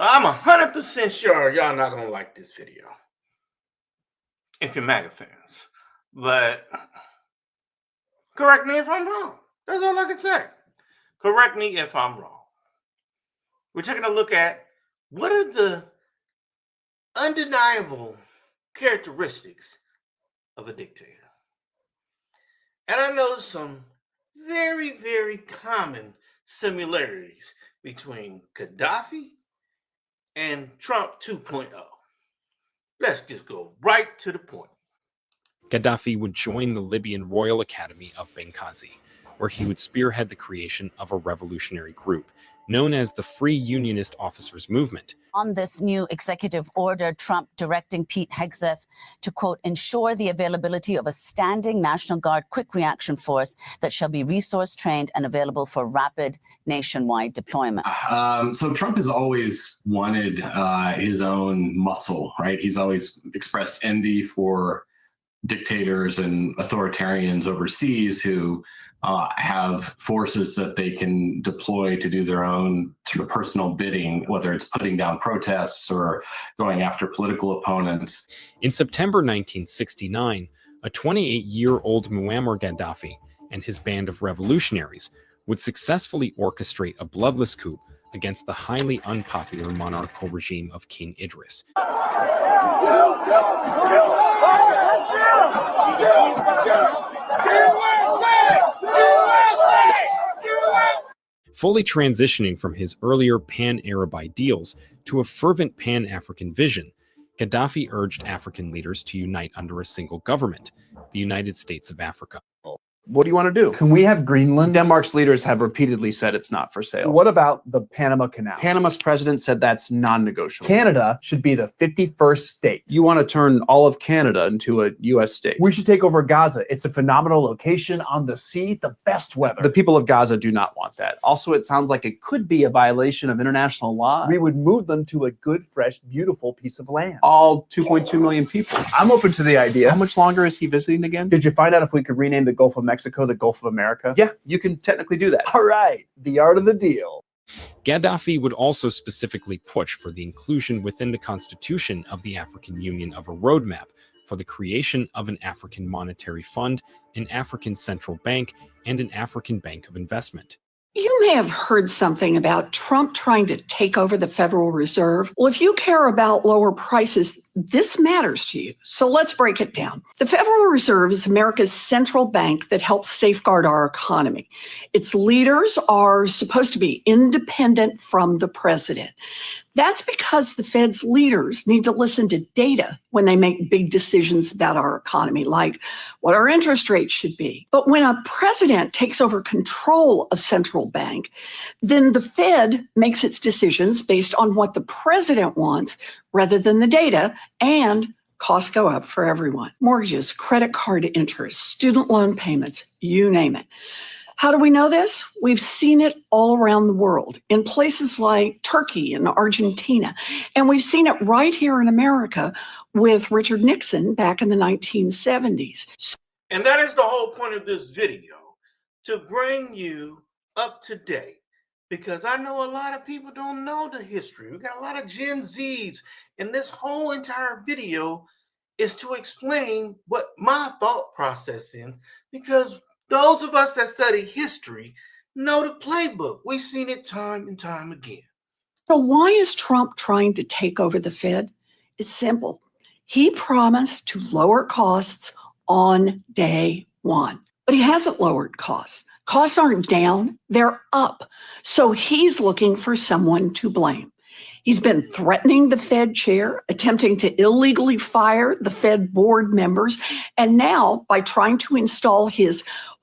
I'm 100% sure y'all not gonna like this video if you're MAGA fans. But correct me if I'm wrong. That's all I can say. Correct me if I'm wrong. We're taking a look at what are the undeniable characteristics of a dictator. And I know some very, very common similarities between Kadafi and Trump 2.0. Let's just go right to the point. Gaddafi would join the Libyan Royal Academy of Benghazi, where he would spearhead the creation of a revolutionary group known as the Free Unionist Officers Movement. On this new executive order, Trump directing Pete Hegseth to, quote, ensure the availability of a standing National Guard quick reaction force that shall be resource trained and available for rapid nationwide deployment. So Trump has always wanted his own muscle, right? He's always expressed envy for dictators and authoritarians overseas who have forces that they can deploy to do their own sort of personal bidding, whether it's putting down protests or going after political opponents. In September 1969, a 28-year-old Muammar Gaddafi and his band of revolutionaries would successfully orchestrate a bloodless coup against the highly unpopular monarchical regime of King Idris. Fully transitioning from his earlier pan-Arab ideals to a fervent pan-African vision, Gaddafi urged African leaders to unite under a single government, the United States of Africa. What do you want to do? Can we have Greenland? Denmark's leaders have repeatedly said it's not for sale. What about the Panama Canal? Panama's president said that's non-negotiable. Canada should be the 51st state. You want to turn all of Canada into a U.S. state. We should take over Gaza. It's a phenomenal location on the sea, the best weather. The people of Gaza do not want that. Also, it sounds like it could be a violation of international law. We would move them to a good, fresh, beautiful piece of land. All 2.2 million people. I'm open to the idea. How much longer is he visiting again? Did you find out if we could rename the Gulf of Mexico the Gulf of America? Yeah, you can technically do that. All right, the art of the deal. Gaddafi would also specifically push for the inclusion within the Constitution of the African Union of a roadmap for the creation of an African monetary fund, an African central bank, and an African bank of investment. You may have heard something about Trump trying to take over the Federal Reserve. Well, if you care about lower prices, this matters to you. So let's break it down. The Federal Reserve is America's central bank that helps safeguard our economy. Its leaders are supposed to be independent from the president. That's because the Fed's leaders need to listen to data when they make big decisions about our economy, like what our interest rates should be. But when a president takes over control of central bank, then the Fed makes its decisions based on what the president wants rather than the data, and costs go up for everyone. Mortgages, credit card interest, student loan payments, you name it. How do we know this? We've seen it all around the world in places like Turkey and Argentina. And we've seen it right here in America with Richard Nixon back in the 1970s. And that is the whole point of this video, to bring you up to date. Because I know a lot of people don't know the history. We got a lot of Gen Zs, and this whole entire video is to explain what my thought process is, because those of us that study history know the playbook. We've seen it time and time again. So why is Trump trying to take over the Fed? It's simple. He promised to lower costs on day one, but he hasn't lowered costs. Costs aren't down, they're up. So he's looking for someone to blame. He's been threatening the Fed chair, attempting to illegally fire the Fed board members, and now by trying to install his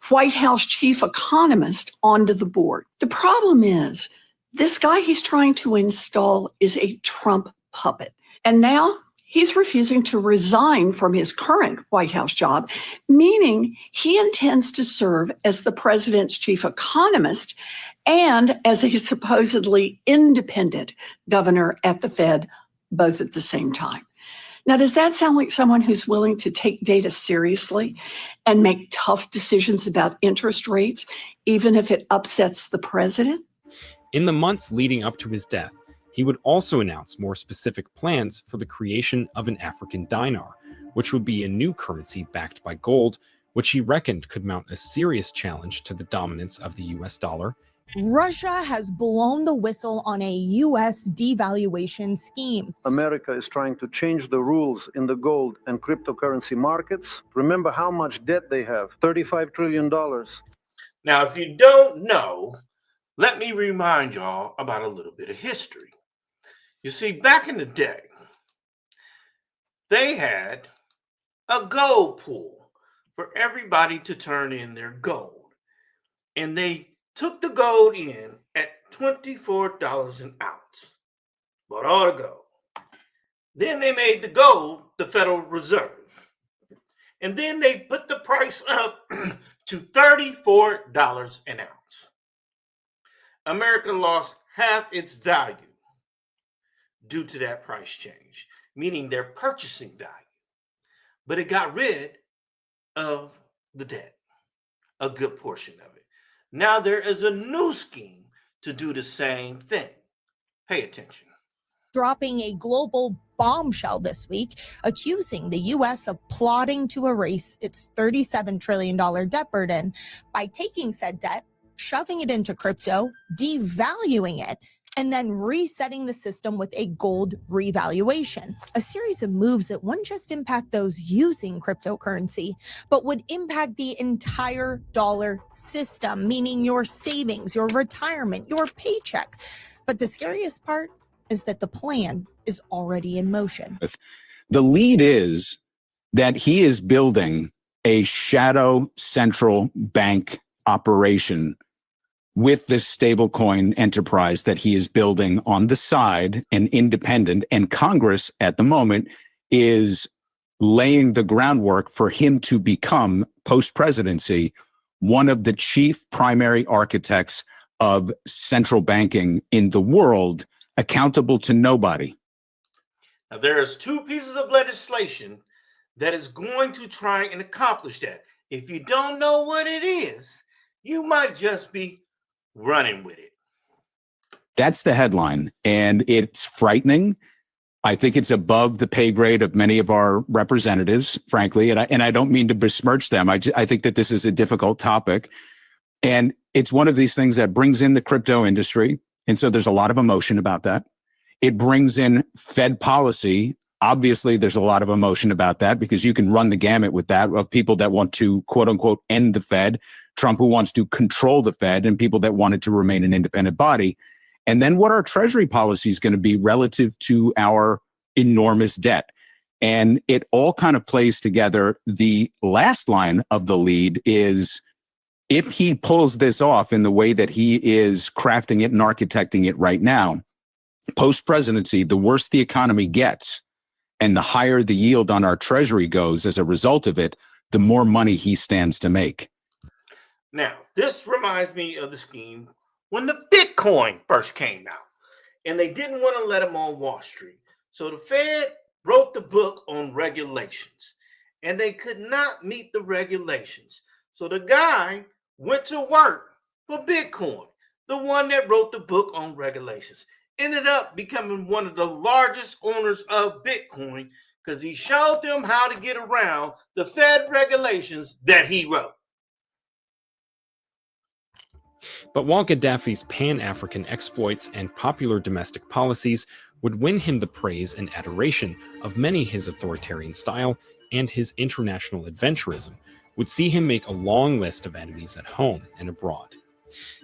White House chief economist onto the board. The problem is, this guy he's trying to install is a Trump puppet. And now he's refusing to resign from his current White House job, meaning he intends to serve as the president's chief economist and as a supposedly independent governor at the Fed, both at the same time. Now, does that sound like someone who's willing to take data seriously and make tough decisions about interest rates, even if it upsets the president? In the months leading up to his death, He would also announce more specific plans for the creation of an African dinar, which would be a new currency backed by gold, which he reckoned could mount a serious challenge to the dominance of the US dollar. Russia has blown the whistle on a U.S. devaluation scheme. America is trying to change the rules in the gold and cryptocurrency markets. Remember how much debt they have, $35 trillion. Now, if you don't know, let me remind y'all about a little bit of history. You see, back in the day, they had a gold pool for everybody to turn in their gold. And they took the gold in at $24 an ounce. Bought all the gold. Then they made the gold the Federal Reserve. And then they put the price up to $34 an ounce. America lost half its value due to that price change, meaning their purchasing value. But it got rid of the debt, a good portion of it. Now there is a new scheme to do the same thing. Pay attention. Dropping a global bombshell this week, accusing the U.S. of plotting to erase its $37 trillion debt burden by taking said debt, shoving it into crypto, devaluing it, and then resetting the system with a gold revaluation. A series of moves that wouldn't just impact those using cryptocurrency, but would impact the entire dollar system, meaning your savings, your retirement, your paycheck. But the scariest part is that the plan is already in motion. The lead is that he is building a shadow central bank operation with this stablecoin enterprise that he is building on the side and independent. And Congress at the moment is laying the groundwork for him to become, post-presidency, one of the chief primary architects of central banking in the world, accountable to nobody. Now, there's two pieces of legislation that is going to try and accomplish that. If you don't know what it is, you might just be running with it. That's the headline, and it's frightening. I think it's above the pay grade of many of our representatives, frankly, and I don't mean to besmirch them. I think that this is a difficult topic, and it's one of these things that brings in the crypto industry, and so there's a lot of emotion about that. It brings in Fed policy. Obviously, there's a lot of emotion about that because you can run the gamut with that of people that want to, quote unquote, end the Fed, Trump who wants to control the Fed, and people that want it to remain an independent body. And then what our Treasury policy is going to be relative to our enormous debt. And it all kind of plays together. The last line of the lead is, if he pulls this off in the way that he is crafting it and architecting it right now, post-presidency, the worse the economy gets and the higher the yield on our Treasury goes as a result of it, the more money he stands to make. Now, this reminds me of the scheme when the Bitcoin first came out, and they didn't want to let them on Wall Street. So the Fed wrote the book on regulations, and they could not meet the regulations. So the guy went to work for Bitcoin, the one that wrote the book on regulations. Ended up becoming one of the largest owners of Bitcoin because he showed them how to get around the Fed regulations that he wrote. But while Gaddafi's Pan-African exploits and popular domestic policies would win him the praise and adoration of many, his authoritarian style and his international adventurism would see him make a long list of enemies at home and abroad.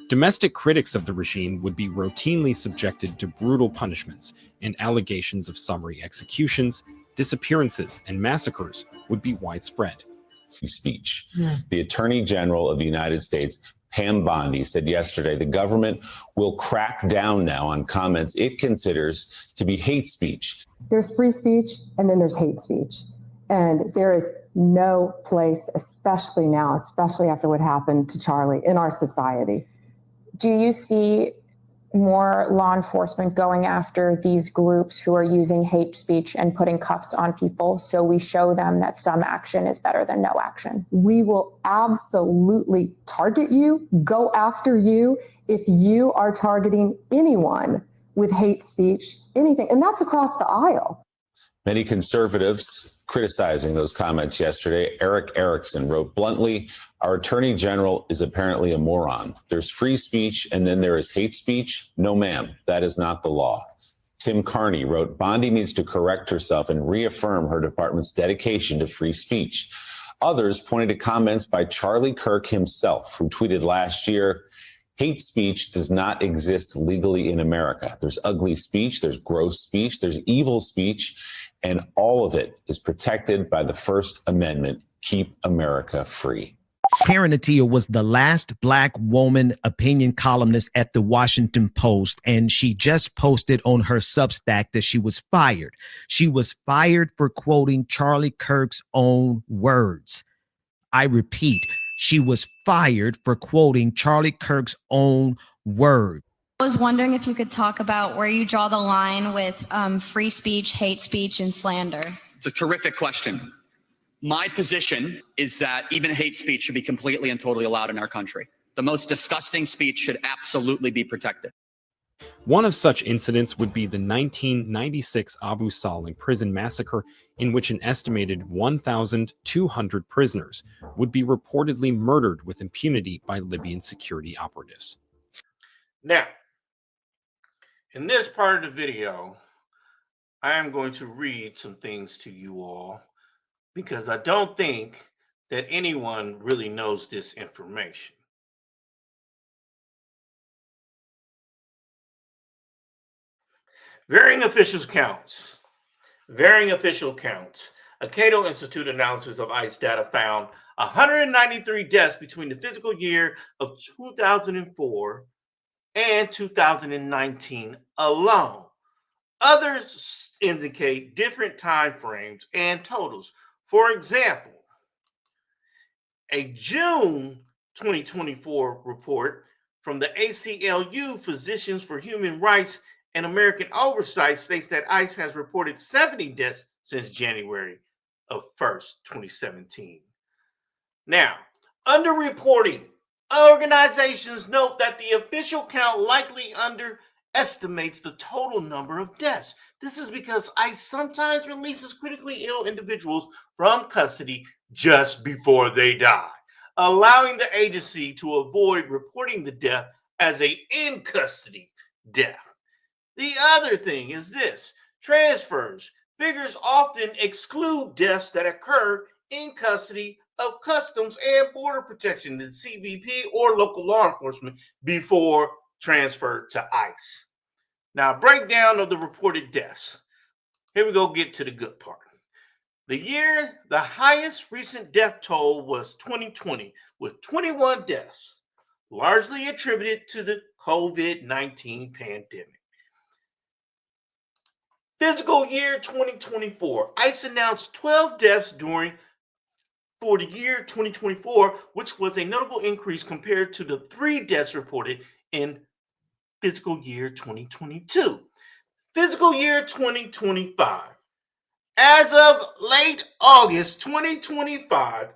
Domestic critics of the regime would be routinely subjected to brutal punishments, and allegations of summary executions, disappearances, and massacres would be widespread. Speech. The Attorney General of the United States, Pam Bondi, said yesterday the government will crack down now on comments it considers to be hate speech. There's free speech and then there's hate speech. And there is no place, especially now, especially after what happened to Charlie, in our society. Do you see more law enforcement going after these groups who are using hate speech and putting cuffs on people so we show them that some action is better than no action? We will absolutely target you, go after you if you are targeting anyone with hate speech, anything. And that's across the aisle. Many conservatives criticizing those comments yesterday. Eric Erickson wrote bluntly, "Our attorney general is apparently a moron. There's free speech and then there is hate speech. No, ma'am, that is not the law." Tim Carney wrote, "Bondi needs to correct herself and reaffirm her department's dedication to free speech." Others pointed to comments by Charlie Kirk himself, who tweeted last year, "Hate speech does not exist legally in America. There's ugly speech, there's gross speech, there's evil speech, and all of it is protected by the First Amendment. Keep America free." Karen Attiah was the last Black woman opinion columnist at the Washington Post, and she just posted on her Substack that she was fired. She was fired for quoting Charlie Kirk's own words. I repeat, she was fired for quoting Charlie Kirk's own words. I was wondering if you could talk about where you draw the line with free speech, hate speech, and slander. It's a terrific question. My position is that even hate speech should be completely and totally allowed in our country. The most disgusting speech should absolutely be protected. One of such incidents would be the 1996 Abu Salih prison massacre, in which an estimated 1,200 prisoners would be reportedly murdered with impunity by Libyan security operatives. Now, in this part of the video, I am going to read some things to you all because I don't think that anyone really knows this information. Varying official counts. A Cato Institute analysis of ICE data found 193 deaths between the fiscal year of 2004 and 2019 alone. Others indicate different time frames and totals. For example, a June 2024 report from the ACLU, Physicians for Human Rights and American Oversight, states that ICE has reported 70 deaths since January of 1st, 2017. Now, underreporting. Organizations note that the official count likely underestimates the total number of deaths. This is because ICE sometimes releases critically ill individuals from custody just before they die, allowing the agency to avoid reporting the death as an in-custody death. The other thing is this: transfers. Figures often exclude deaths that occur in custody of Customs and Border Protection, the CBP, or local law enforcement before transfer to ICE. Now, breakdown of the reported deaths. Here we go, get to the good part. The highest recent death toll was 2020, with 21 deaths, largely attributed to the COVID-19 pandemic. Fiscal year 2024, ICE announced 12 deaths for the year 2024, which was a notable increase compared to the 3 deaths reported in fiscal year 2022. Fiscal year 2025. As of late August 2025,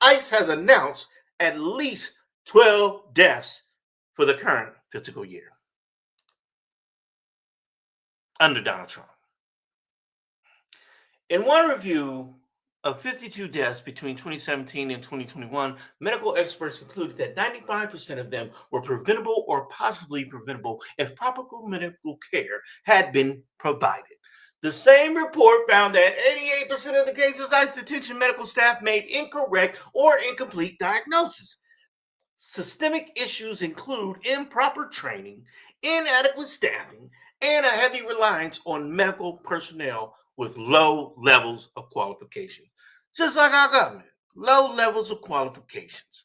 ICE has announced at least 12 deaths for the current fiscal year under Donald Trump. In one review of 52 deaths between 2017 and 2021, medical experts concluded that 95% of them were preventable or possibly preventable if proper medical care had been provided. The same report found that 88% of the cases ICE detention medical staff made incorrect or incomplete diagnosis. Systemic issues include improper training, inadequate staffing, and a heavy reliance on medical personnel with low levels of qualification. Just like our government, low levels of qualifications.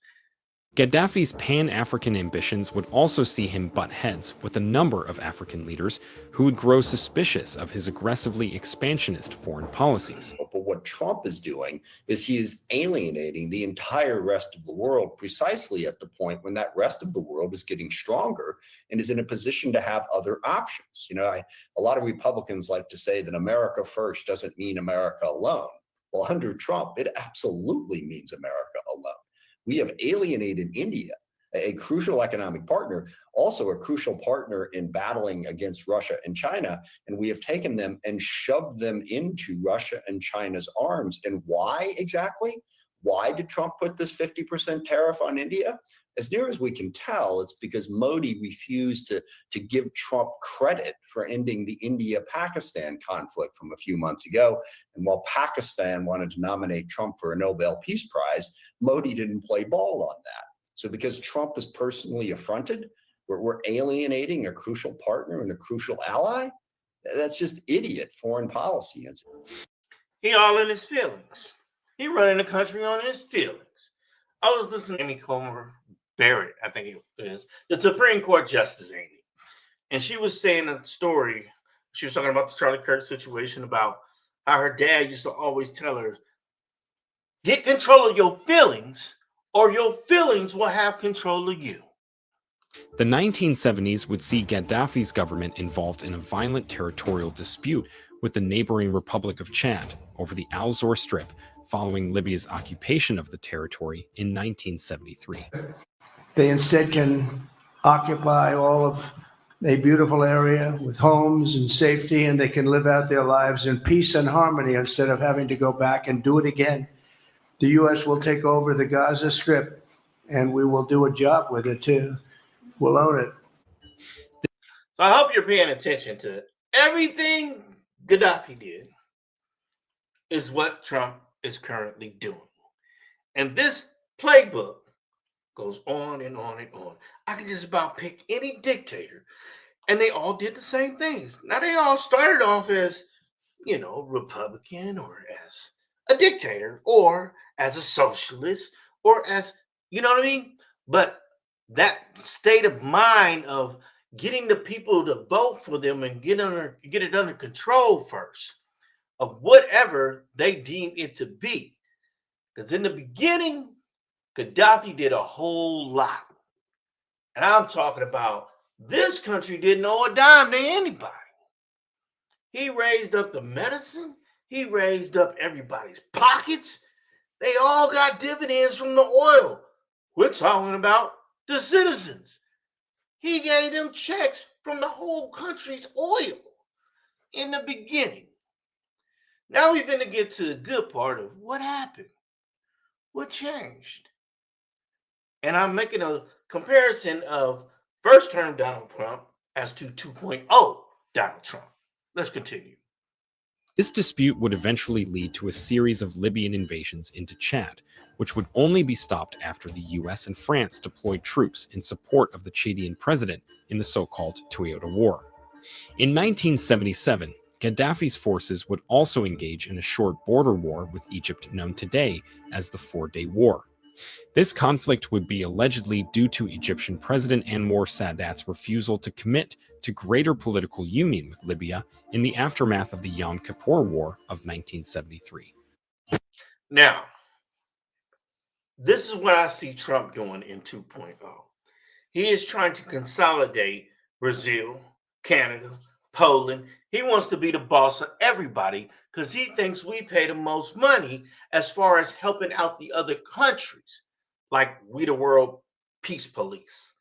Gaddafi's pan-African ambitions would also see him butt heads with a number of African leaders who would grow suspicious of his aggressively expansionist foreign policies. But what Trump is doing is he is alienating the entire rest of the world precisely at the point when that rest of the world is getting stronger and is in a position to have other options. You know, a lot of Republicans like to say that America first doesn't mean America alone. Well, under Trump, it absolutely means America alone. We have alienated India. a crucial economic partner, also a crucial partner in battling against Russia and China. And we have taken them and shoved them into Russia and China's arms. And why exactly? Why did Trump put this 50% tariff on India? As near as we can tell, it's because Modi refused to give Trump credit for ending the India-Pakistan conflict from a few months ago. And while Pakistan wanted to nominate Trump for a Nobel Peace Prize, Modi didn't play ball on that. So because Trump is personally affronted, we're alienating a crucial partner and a crucial ally? That's just idiot foreign policy. He all in his feelings. He running the country on his feelings. I was listening to Amy Comer Barrett, I think it is, the Supreme Court Justice Amy. And she was saying a story. She was talking about the Charlie Kirk situation, about how her dad used to always tell her, get control of your feelings or your feelings will have control of you. The 1970s would see Gaddafi's government involved in a violent territorial dispute with the neighboring Republic of Chad over the Al Zor Strip following Libya's occupation of the territory in 1973. They instead can occupy all of a beautiful area with homes and safety, and they can live out their lives in peace and harmony instead of having to go back and do it again. The U.S. will take over the Gaza Strip, and we will do a job with it too. We'll own it. So I hope you're paying attention to everything Gaddafi did is what Trump is currently doing. And this playbook goes on and on and on. I can just about pick any dictator, and they all did the same things. Now, they all started off as, Republican, or as a dictator, or as a socialist, or as, you know what I mean? But that state of mind of getting the people to vote for them and get it under control first of whatever they deem it to be. Because in the beginning, Gaddafi did a whole lot. And I'm talking about this country didn't owe a dime to anybody. He raised up the medicine. He raised up everybody's pockets. They all got dividends from the oil. We're talking about the citizens. He gave them checks from the whole country's oil in the beginning. Now we're going to get to the good part of what happened. What changed? And I'm making a comparison of first term Donald Trump as to 2.0 Donald Trump. Let's continue. This dispute would eventually lead to a series of Libyan invasions into Chad, which would only be stopped after the US and France deployed troops in support of the Chadian president in the so-called Dictator War. In 1977, Gaddafi's forces would also engage in a short border war with Egypt known today as the Four-Day War. This conflict would be allegedly due to Egyptian President Anwar Sadat's refusal to commit to greater political union with Libya in the aftermath of the Yom Kippur War of 1973. Now, this is what I see Trump doing in 2.0. He is trying to consolidate Brazil, Canada, Poland. He wants to be the boss of everybody because he thinks we pay the most money as far as helping out the other countries, like we the world peace police.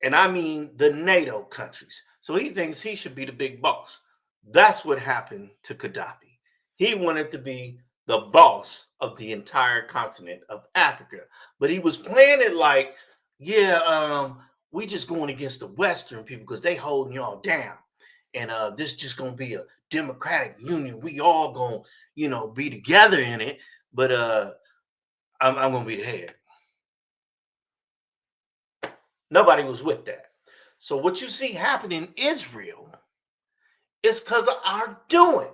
And I mean the NATO countries. So he thinks he should be the big boss. That's what happened to Kadafi. He wanted to be the boss of the entire continent of Africa. But he was playing it like, we just going against the Western people because they holding y'all down. And this just going to be a democratic union. We all going to, be together in it. But I'm going to be the head. Nobody was with that. So what you see happening in Israel is because of our doing.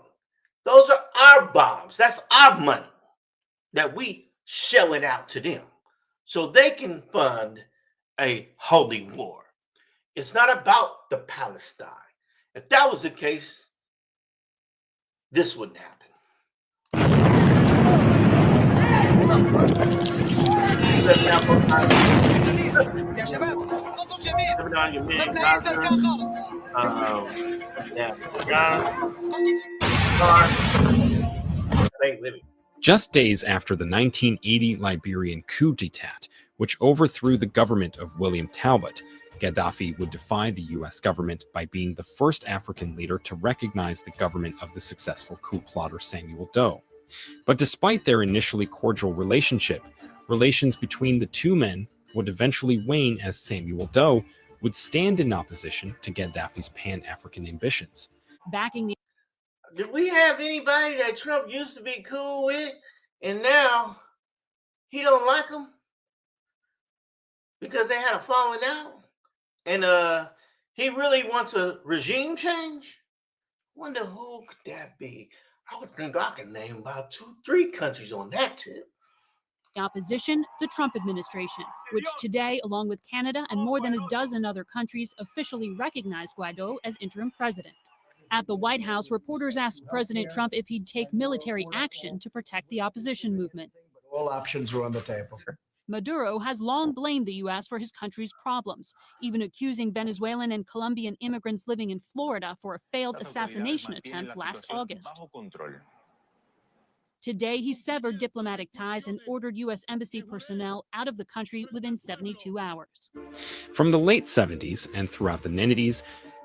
Those are our bombs. That's our money that we shelling out to them so they can fund a holy war. It's not about the Palestine. If that was the case, this wouldn't happen. Just days after the 1980 Liberian coup d'etat, which overthrew the government of William Talbot. Gaddafi would defy the US government by being the first African leader to recognize the government of the successful coup plotter Samuel Doe. But despite their initially cordial relationship, relations between the two men would eventually wane as Samuel Doe would stand in opposition to Gaddafi's Pan-African ambitions. Did we have anybody that Trump used to be cool with and now he don't like them because they had a falling out? And he really wants a regime change? Wonder who could that be? I would think I could name about 2-3 countries on that tip. Opposition, the Trump administration, which today, along with Canada and more than a dozen other countries, officially recognized Guaido as interim president. At the White House, reporters asked President Trump if he'd take military action to protect the opposition movement. All options are on the table. Maduro has long blamed the U.S. for his country's problems, even accusing Venezuelan and Colombian immigrants living in Florida for a failed assassination attempt last August. Today, he severed diplomatic ties and ordered U.S. embassy personnel out of the country within 72 hours. From the late 70s and throughout the 90s,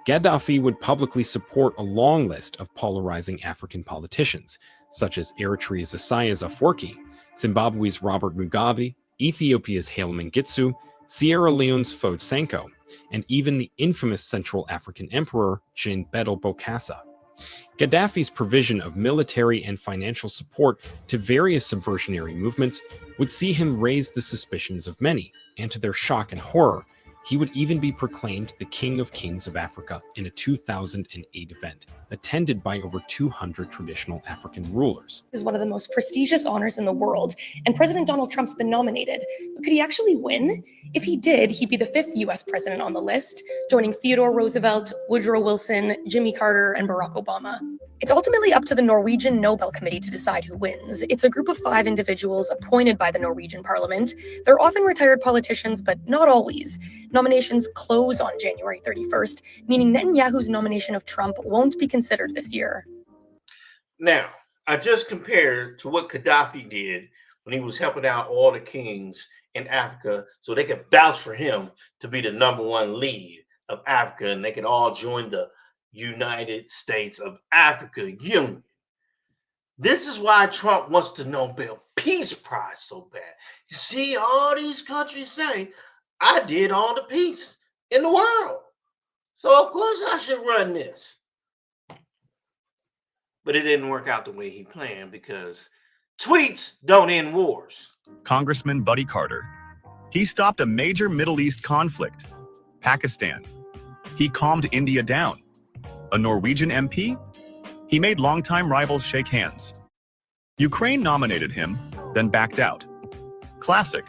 Gaddafi would publicly support a long list of polarizing African politicians, such as Eritrea's Isaias Afwerki, Zimbabwe's Robert Mugabe, Ethiopia's Haile Mengistu, Sierra Leone's Fode Sanko, and even the infamous Central African Emperor Jean Bedel Bokassa. Gaddafi's provision of military and financial support to various subversionary movements would see him raise the suspicions of many, and to their shock and horror, he would even be proclaimed the King of Kings of Africa in a 2008 event, attended by over 200 traditional African rulers. This is one of the most prestigious honors in the world, and President Donald Trump's been nominated. But could he actually win? If he did, he'd be the 5th U.S. president on the list, joining Theodore Roosevelt, Woodrow Wilson, Jimmy Carter, and Barack Obama. It's ultimately up to the Norwegian Nobel Committee to decide who wins. It's a group of 5 individuals appointed by the Norwegian parliament. They're often retired politicians, but not always. Nominations close on January 31st, meaning Netanyahu's nomination of Trump won't be considered this year. Now, I just compared to what Kadafi did when he was helping out all the kings in Africa so they could vouch for him to be the #1 lead of Africa and they could all join the United States of Africa Union. This is why Trump wants the Nobel Peace Prize so bad. You see, all these countries say, I did all the peace in the world. So of course I should run this. But it didn't work out the way he planned because tweets don't end wars. Congressman Buddy Carter. He stopped a major Middle East conflict, Pakistan. He calmed India down. A Norwegian MP? He made longtime rivals shake hands. Ukraine nominated him, then backed out. Classic.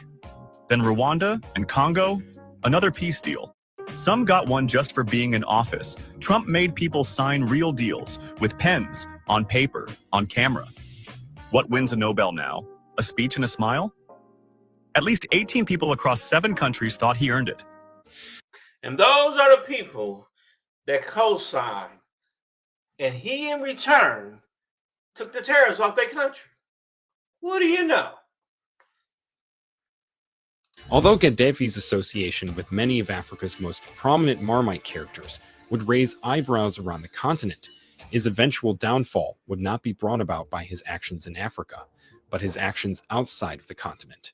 Then Rwanda and Congo, another peace deal. Some got one just for being in office. Trump made people sign real deals with pens, on paper, on camera. What wins a Nobel now? A speech and a smile? At least 18 people across 7 countries thought he earned it. And those are the people that co-signed. And he, in return, took the tariffs off their country. What do you know? Although Gaddafi's association with many of Africa's most prominent Marmite characters would raise eyebrows around the continent, his eventual downfall would not be brought about by his actions in Africa, but his actions outside of the continent.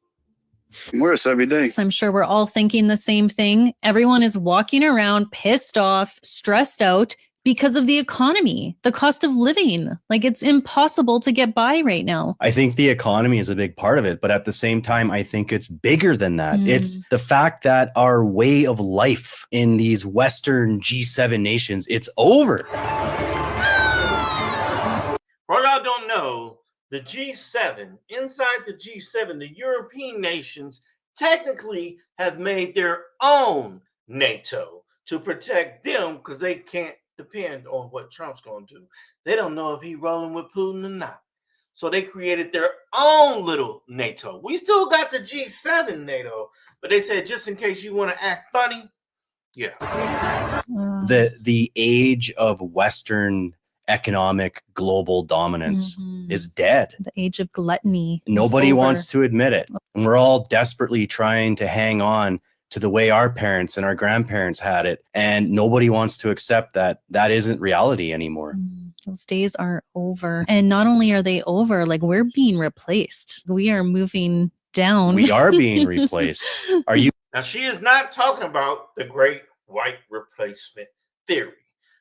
Worse every day. I'm sure we're all thinking the same thing. Everyone is walking around pissed off, stressed out because of the economy, the cost of living. Like, it's impossible to get by right now. I think the economy is a big part of it, but at the same time, I think it's bigger than that. It's the fact that our way of life in these Western G7 nations, it's over. For y'all don't know, the G7, inside the G7, the European nations technically have made their own NATO to protect them because they can't depend on what Trump's going to do. They don't know if he's rolling with Putin or not. So they created their own little NATO. We still got the G7 NATO, but they said just in case you want to act funny, yeah. The age of Western economic global dominance is dead. The age of gluttony. Nobody wants to admit it. And we're all desperately trying to hang on to the way our parents and our grandparents had it. And nobody wants to accept that that isn't reality anymore. Those days are over. And not only are they over, like we're being replaced. We are moving down. We are being replaced. Are you? Now, she is not talking about the great white replacement theory.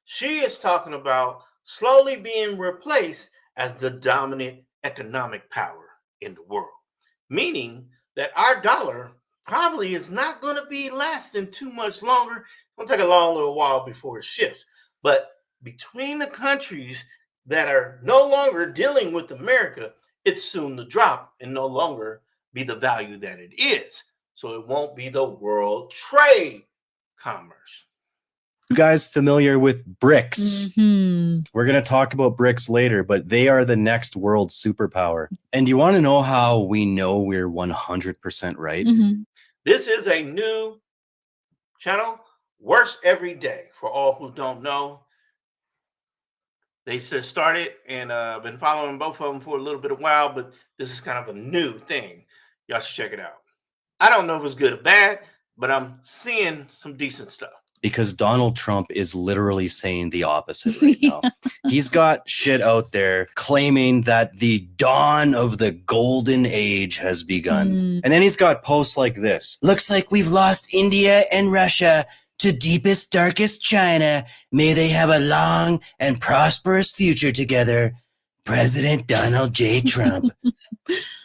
She is talking about slowly being replaced as the dominant economic power in the world, meaning that our dollar probably is not going to be lasting too much longer. It's going to take a long little while before it shifts. But between the countries that are no longer dealing with America, it's soon to drop and no longer be the value that it is. So it won't be the world trade commerce. You guys familiar with BRICS? We're going to talk about BRICS later, but they are the next world superpower. And you want to know how we know we're 100% right? This is a new channel, Worse Every Day. For all who don't know, they just started and been following both of them for a little bit of while, but this is kind of a new thing. Y'all should check it out. I don't know if it's good or bad, but I'm seeing some decent stuff. Because Donald Trump is literally saying the opposite right now. He's got shit out there claiming that the dawn of the golden age has begun. And then he's got posts like this. Looks like we've lost India and Russia to deepest, darkest China. May they have a long and prosperous future together. President Donald J. Trump.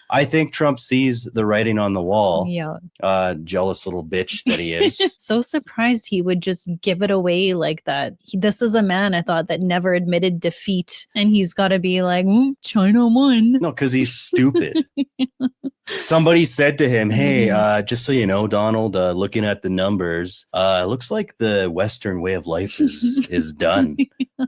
I think Trump sees the writing on the wall. Yeah. Jealous little bitch that he is. So surprised he would just give it away like that. This is a man, I thought, that never admitted defeat. And he's got to be like, China won. No, because he's stupid. Somebody said to him, hey, just so you know, Donald, looking at the numbers, looks like the Western way of life is done.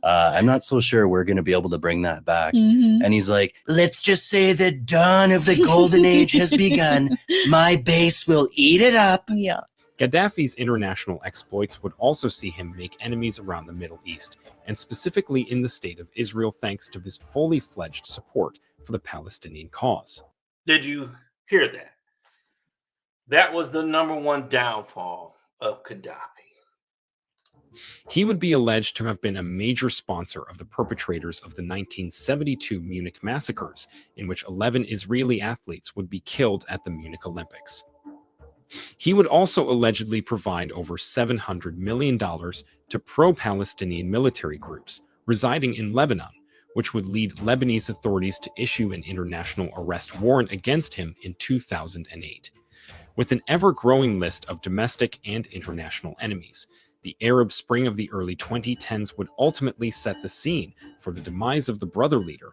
I'm not so sure we're going to be able to bring that back. And he's like, let's just say the dawn of the golden age has begun. My base will eat it up. Yeah. Gaddafi's international exploits would also see him make enemies around the Middle East, and specifically in the state of Israel, thanks to his fully fledged support for the Palestinian cause. Did you hear that? That was the #1 downfall of Kadafi. He would be alleged to have been a major sponsor of the perpetrators of the 1972 Munich massacres, in which 11 Israeli athletes would be killed at the Munich Olympics. He would also allegedly provide over $700 million to pro-Palestinian military groups residing in Lebanon, which would lead Lebanese authorities to issue an international arrest warrant against him in 2008. With an ever-growing list of domestic and international enemies, the Arab Spring of the early 2010s would ultimately set the scene for the demise of the brother leader,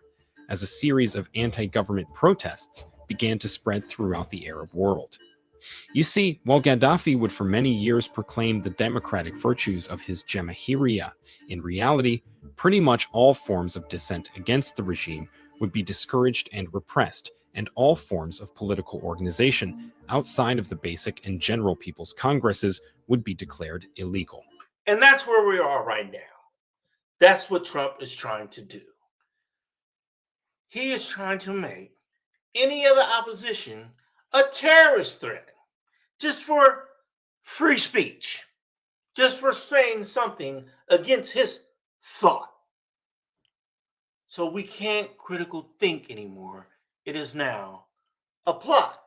as a series of anti-government protests began to spread throughout the Arab world. You see, while Gaddafi would for many years proclaim the democratic virtues of his Jamahiriya, in reality, pretty much all forms of dissent against the regime would be discouraged and repressed, and all forms of political organization outside of the basic and general people's congresses would be declared illegal. And that's where we are right now. That's what Trump is trying to do. He is trying to make any other opposition a terrorist threat, just for free speech, just for saying something against his thought. So we can't critical think anymore. It is now a plot.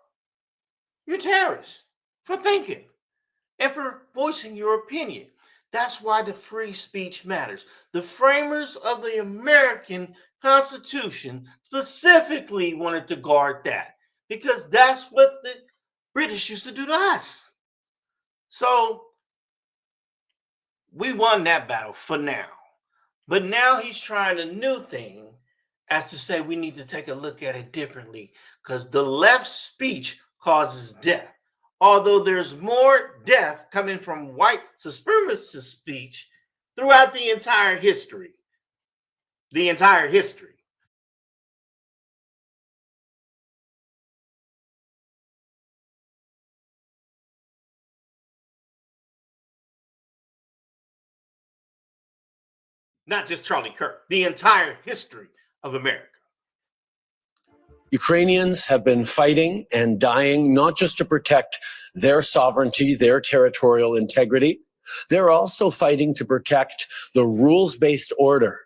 You're terrorists for thinking and for voicing your opinion. That's why the free speech matters. The framers of the American Constitution specifically wanted to guard that, because that's what the British used to do to us. So we won that battle for now. But now he's trying a new thing, as to say we need to take a look at it differently, because the left speech causes death. Although there's more death coming from white supremacist speech throughout the entire history. The entire history. Not just Charlie Kirk, the entire history of America. Ukrainians have been fighting and dying not just to protect their sovereignty, their territorial integrity. They're also fighting to protect the rules-based order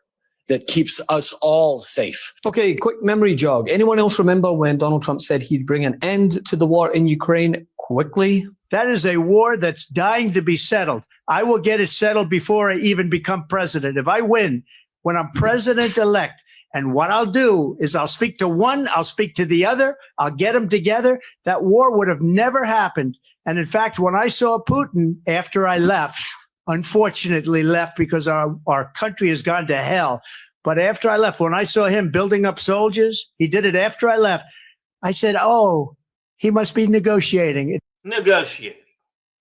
that keeps us all safe. Okay, quick memory jog. Anyone else remember when Donald Trump said he'd bring an end to the war in Ukraine quickly? That is a war that's dying to be settled. I will get it settled before I even become president. If I win, when I'm president-elect, and what I'll do is I'll speak to one, I'll speak to the other, I'll get them together. That war would have never happened. And in fact, when I saw Putin after I left, unfortunately left because our country has gone to hell. But after I left, when I saw him building up soldiers, he did it after I left. I said, oh, he must be negotiating. Negotiating.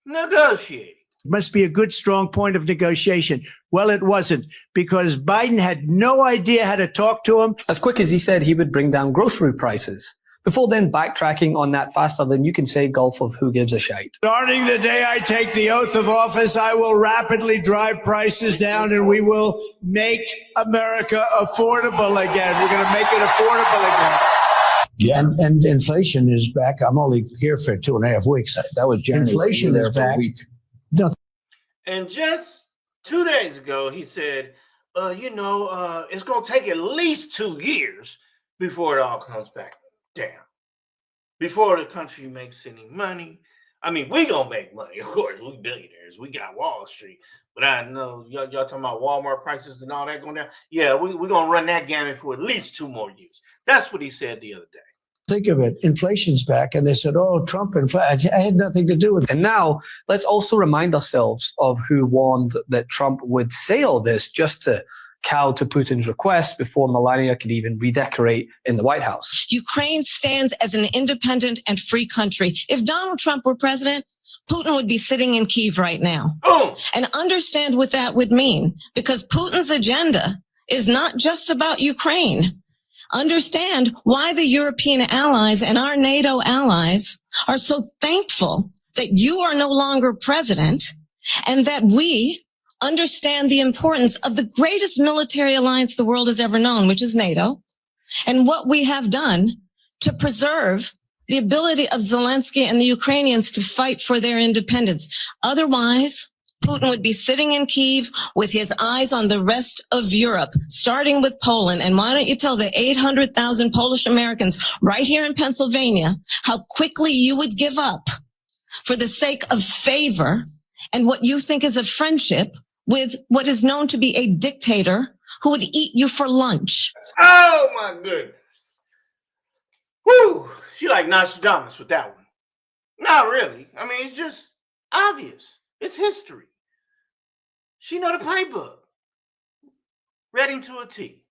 It must be a good, strong point of negotiation. Well, it wasn't, because Biden had no idea how to talk to him. As quick as he said he would bring down grocery prices. Before then backtracking on that faster than you can say golf of who gives a shite. Starting the day I take the oath of office, I will rapidly drive prices down and we will make America affordable again. We're going to make it affordable again. Yeah, and inflation is back. I'm only here for 2.5 weeks. That was January. Inflation is back. And just 2 days ago, he said, it's going to take at least 2 years before it all comes back down. Before the country makes any money. I mean, we going to make money. Of course, we billionaires. We got Wall Street. But I know y'all talking about Walmart prices and all that going down. Yeah, we're going to run that gamut for at least 2 more years. That's what he said the other day. Think of it. Inflation's back. And they said, oh, Trump inflation. I had nothing to do with it. And now let's also remind ourselves of who warned that Trump would say all this just to cow to Putin's request before Melania could even redecorate in the White House. Ukraine stands as an independent and free country. If Donald Trump were president, Putin would be sitting in Kyiv right now. Oh. And understand what that would mean, because Putin's agenda is not just about Ukraine. Understand why the European allies and our NATO allies are so thankful that you are no longer president, and that we understand the importance of the greatest military alliance the world has ever known, which is NATO, and what we have done to preserve the ability of Zelensky and the Ukrainians to fight for their independence. Otherwise, Putin would be sitting in Kyiv with his eyes on the rest of Europe, starting with Poland. And why don't you tell the 800,000 Polish Americans right here in Pennsylvania how quickly you would give up for the sake of favor and what you think is a friendship with what is known to be a dictator who would eat you for lunch. Oh, my goodness. Whew. She like Nostradamus with that one. Not really. I mean, it's just obvious. It's history. She know the playbook. Read him to a T.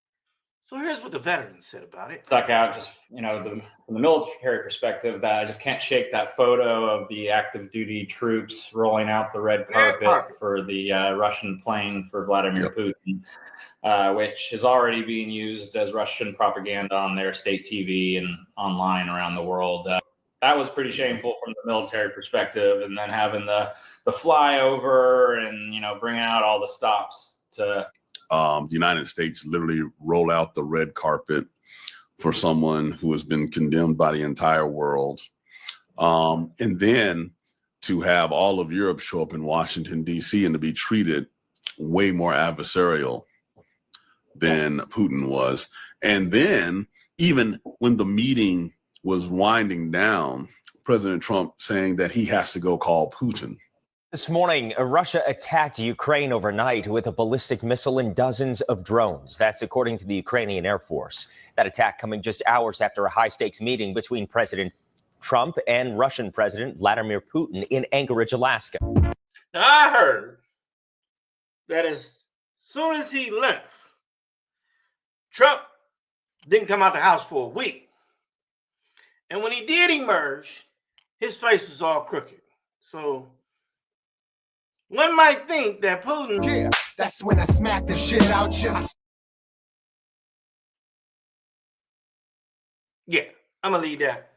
So here's what the veterans said about it. Stuck out just, from the military perspective, that I just can't shake that photo of the active duty troops rolling out the red carpet for the Russian plane for Vladimir Putin, which is already being used as Russian propaganda on their state TV and online around the world. That was pretty shameful from the military perspective. And then having the flyover and, bringing out all the stops to... The United States literally roll out the red carpet for someone who has been condemned by the entire world. And then to have all of Europe show up in Washington, D.C. and to be treated way more adversarial than Putin was. And then even when the meeting was winding down, President Trump saying that he has to go call Putin. This morning, Russia attacked Ukraine overnight with a ballistic missile and dozens of drones. That's according to the Ukrainian Air Force. That attack coming just hours after a high-stakes meeting between President Trump and Russian President Vladimir Putin in Anchorage, Alaska. Now, I heard that as soon as he left, Trump didn't come out the house for a week. And when he did emerge, his face was all crooked. So one might think that Putin... Yeah, that's when I smack the shit out you. Yeah, I'm going to leave that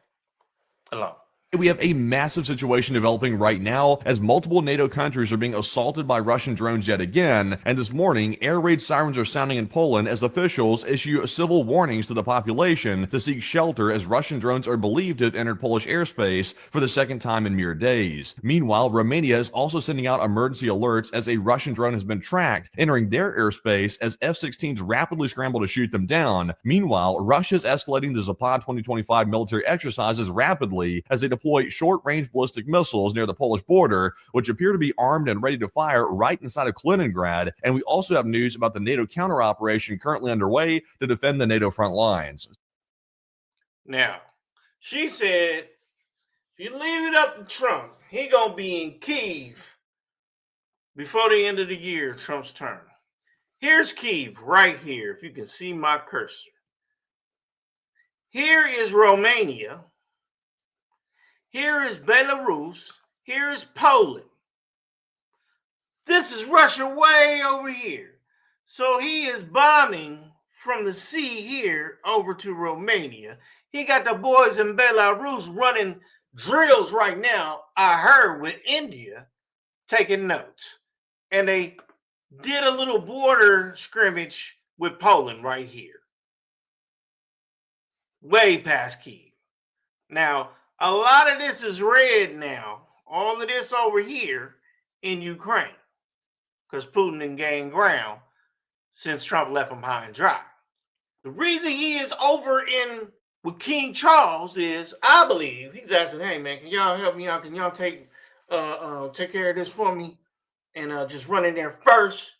alone. We have a massive situation developing right now as multiple NATO countries are being assaulted by Russian drones yet again, and this morning, air raid sirens are sounding in Poland as officials issue civil warnings to the population to seek shelter as Russian drones are believed to have entered Polish airspace for the second time in mere days. Meanwhile, Romania is also sending out emergency alerts as a Russian drone has been tracked entering their airspace as F-16s rapidly scramble to shoot them down. Meanwhile, Russia is escalating the Zapad 2025 military exercises rapidly as they deploy short-range ballistic missiles near the Polish border, which appear to be armed and ready to fire right inside of Kaliningrad. And we also have news about the NATO counter-operation currently underway to defend the NATO front lines. Now, she said, if you leave it up to Trump, he gonna be in Kyiv before the end of the year, Trump's term. Here's Kyiv right here, if you can see my cursor. Here is Romania. Here is Belarus. Here is Poland. This is Russia way over here. So he is bombing from the sea here over to Romania. He got the boys in Belarus running drills right now, I heard, with India, taking notes. And they did a little border scrimmage with Poland right here. Way past Kyiv. Now, a lot of this is red now. All of this over here in Ukraine. Because Putin didn't gain ground since Trump left him high and dry. The reason he is over in with King Charles is, I believe, he's asking, hey man, can y'all help me out? Can y'all take care of this for me? And just run in there first.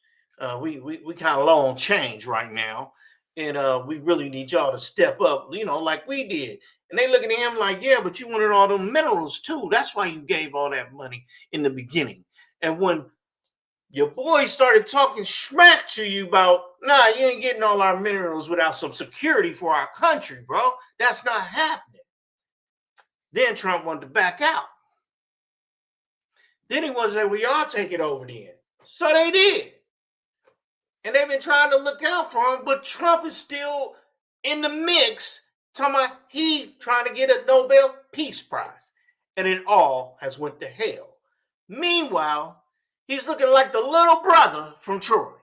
We kind of low on change right now. And we really need y'all to step up, like we did. And they looking at him like, yeah, but you wanted all them minerals too. That's why you gave all that money in the beginning. And when your boys started talking smack to you about, nah, you ain't getting all our minerals without some security for our country, bro. That's not happening. Then Trump wanted to back out. Then he wanted to say, well, y'all take it over then. So they did. And they've been trying to look out for him, but Trump is still in the mix, talking about he trying to get a Nobel Peace Prize. And it all has went to hell. Meanwhile, he's looking like the little brother from Troy.